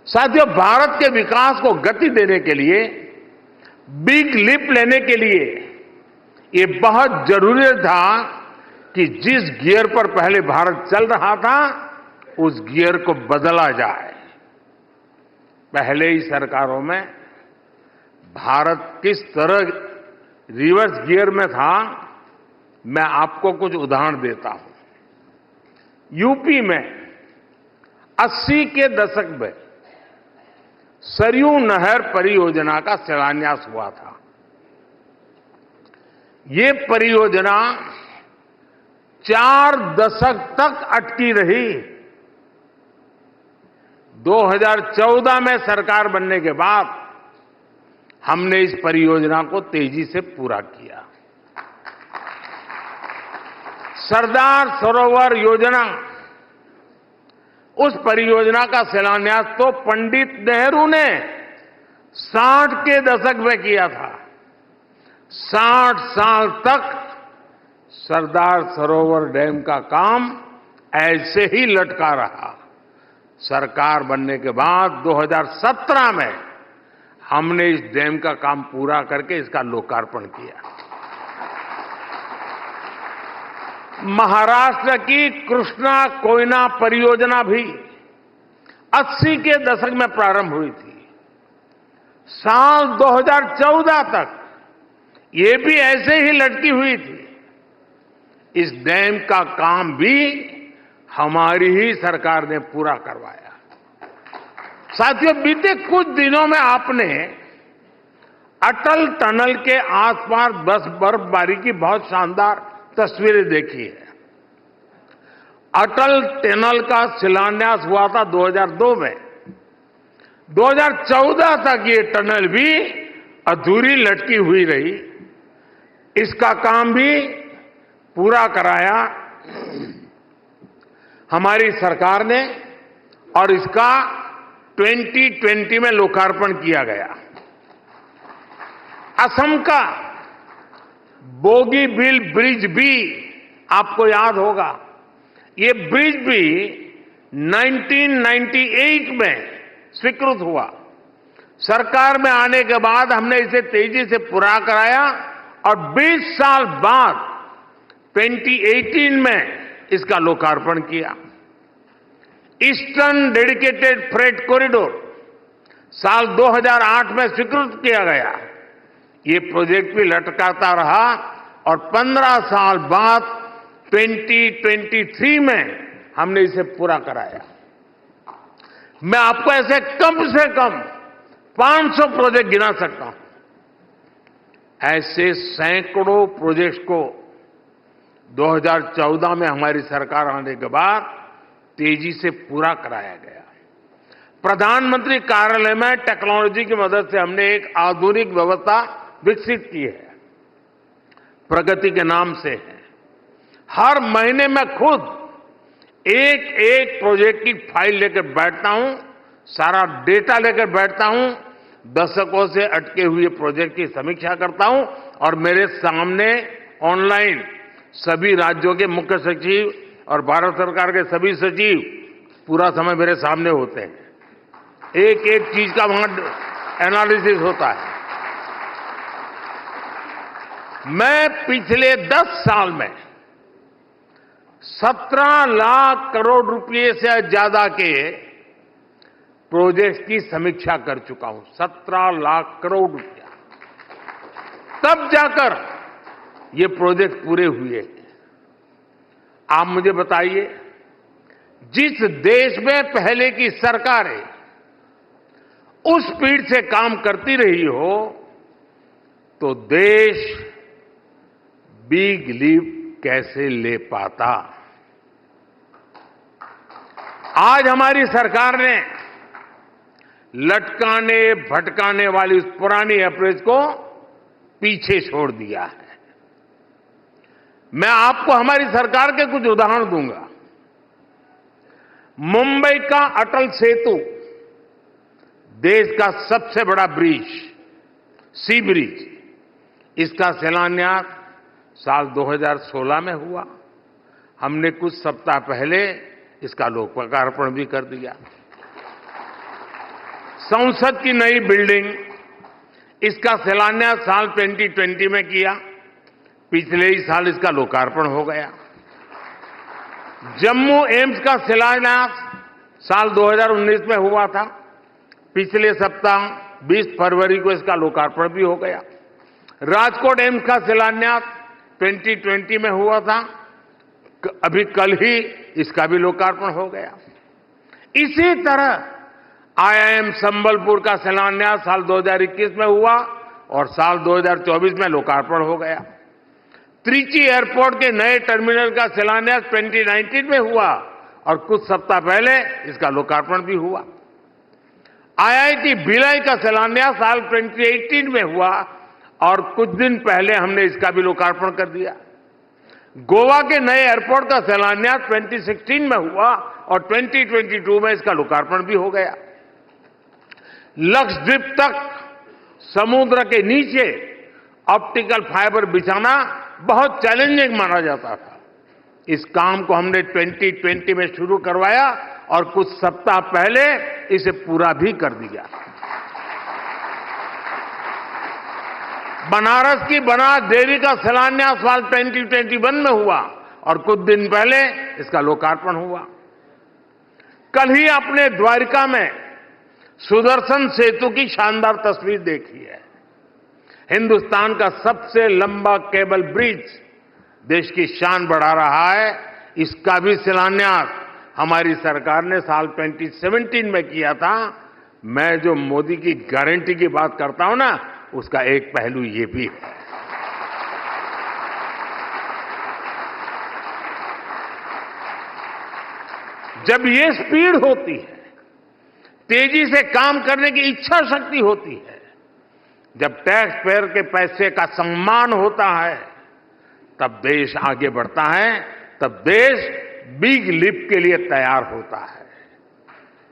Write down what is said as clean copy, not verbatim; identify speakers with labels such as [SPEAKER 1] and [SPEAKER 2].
[SPEAKER 1] साथियों, भारत के विकास को गति देने के लिए, बिग लीप लेने के लिए ये बहुत जरूरी था कि जिस गियर पर पहले भारत चल रहा था उस गियर को बदला जाए। पहले ही सरकारों में भारत किस तरह रिवर्स गियर में था, मैं आपको कुछ उदाहरण देता हूं। यूपी में 80 के दशक में सरयू नहर परियोजना का शिलान्यास हुआ था। ये परियोजना 4 दशक तक अटकी रही। 2014 में सरकार बनने के बाद हमने इस परियोजना को तेजी से पूरा किया। सरदार सरोवर योजना, उस परियोजना का शिलान्यास तो पंडित नेहरू ने 60 के दशक में किया था। 60 साल तक सरदार सरोवर डैम का काम ऐसे ही लटका रहा। सरकार बनने के बाद 2017 में हमने इस डैम का काम पूरा करके इसका लोकार्पण किया। महाराष्ट्र की कृष्णा कोयना परियोजना भी 80 के दशक में प्रारंभ हुई थी। साल 2014 तक ये भी ऐसे ही लटकी हुई थी। इस डैम का काम भी हमारी ही सरकार ने पूरा करवाया। साथियों, बीते कुछ दिनों में आपने अटल टनल के आसपास बर्फबारी की बहुत शानदार तस्वीरें देखी है। अटल टनल का शिलान्यास हुआ था 2002 में। 2014 तक ये टनल भी अधूरी लटकी हुई रही। इसका काम भी पूरा कराया हमारी सरकार ने और इसका 2020 में लोकार्पण किया गया। असम का बोगीबील ब्रिज भी आपको याद होगा। ये ब्रिज भी 1998 में स्वीकृत हुआ। सरकार में आने के बाद हमने इसे तेजी से पूरा कराया और 20 साल बाद 2018 में इसका लोकार्पण किया। ईस्टर्न डेडिकेटेड फ्रेट कॉरिडोर साल 2008 में स्वीकृत किया गया। ये प्रोजेक्ट भी लटकाता रहा और 15 साल बाद 2023 में हमने इसे पूरा कराया। मैं आपको ऐसे कम से कम 500 प्रोजेक्ट गिना सकता हूं। ऐसे सैकड़ों प्रोजेक्ट्स को 2014 में हमारी सरकार आने के बाद तेजी से पूरा कराया गया। प्रधानमंत्री कार्यालय में टेक्नोलॉजी की मदद से हमने एक आधुनिक व्यवस्था विकसित की है। प्रगति के नाम से है। हर महीने मैं खुद एक एक प्रोजेक्ट की फाइल लेकर बैठता हूं, सारा डेटा लेकर बैठता हूं, दशकों से अटके हुए प्रोजेक्ट की समीक्षा करता हूं और मेरे सामने ऑनलाइन सभी राज्यों के मुख्य सचिव और भारत सरकार के सभी सचिव पूरा समय मेरे सामने होते हैं। एक एक चीज का वहां एनालिसिस होता है। मैं पिछले 10 साल में 17 लाख करोड़ रुपए से ज्यादा के प्रोजेक्ट्स की समीक्षा कर चुका हूं। 17 लाख करोड़ रुपया, तब जाकर ये प्रोजेक्ट पूरे हुए। आप मुझे बताइए, जिस देश में पहले की सरकारें उस स्पीड से काम करती रही हो तो देश बिग लीप कैसे ले पाता। आज हमारी सरकार ने लटकाने भटकाने वाली उस पुरानी अप्रोच को पीछे छोड़ दिया है। मैं आपको हमारी सरकार के कुछ उदाहरण दूंगा। मुंबई का अटल सेतु, देश का सबसे बड़ा ब्रिज, सी ब्रिज, इसका शिलान्यास साल 2016 में हुआ। हमने कुछ सप्ताह पहले इसका लोकार्पण भी कर दिया। संसद की नई बिल्डिंग, इसका शिलान्यास साल 2020 में किया, पिछले ही साल इसका लोकार्पण हो गया। जम्मू एम्स का शिलान्यास साल 2019 में हुआ था, पिछले सप्ताह 20 फरवरी को इसका लोकार्पण भी हो गया। राजकोट एम्स का शिलान्यास 2020 में हुआ था, अभी कल ही इसका भी लोकार्पण हो गया। इसी तरह आईआईएम संबलपुर का शिलान्यास साल 2021 में हुआ और साल 2024 में लोकार्पण हो गया। त्रिची एयरपोर्ट के नए टर्मिनल का शिलान्यास 2019 में हुआ और कुछ सप्ताह पहले इसका लोकार्पण भी हुआ। आईआईटी भिलाई का शिलान्यास साल 2018 में हुआ और कुछ दिन पहले हमने इसका भी लोकार्पण कर दिया। गोवा के नए एयरपोर्ट का शिलान्यास 2016 में हुआ और 2022 में इसका लोकार्पण भी हो गया। लक्षद्वीप तक समुद्र के नीचे ऑप्टिकल फाइबर बिछाना बहुत चैलेंजिंग माना जाता था। इस काम को हमने 2020 में शुरू करवाया और कुछ सप्ताह पहले इसे पूरा भी कर दिया। बनारस की बनास डेयरी का शिलान्यास साल 2021 में हुआ और कुछ दिन पहले इसका लोकार्पण हुआ। कल ही आपने द्वारिका में सुदर्शन सेतु की शानदार तस्वीर देखी है। हिंदुस्तान का सबसे लंबा केबल ब्रिज देश की शान बढ़ा रहा है। इसका भी शिलान्यास हमारी सरकार ने साल 2017 में किया था। मैं जो मोदी की गारंटी की बात करता हूं ना, उसका एक पहलू ये भी है। जब ये स्पीड होती है, तेजी से काम करने की इच्छा शक्ति होती है, जब टैक्स पेयर के पैसे का सम्मान होता है, तब देश आगे बढ़ता है, तब देश बिग लीप के लिए तैयार होता है।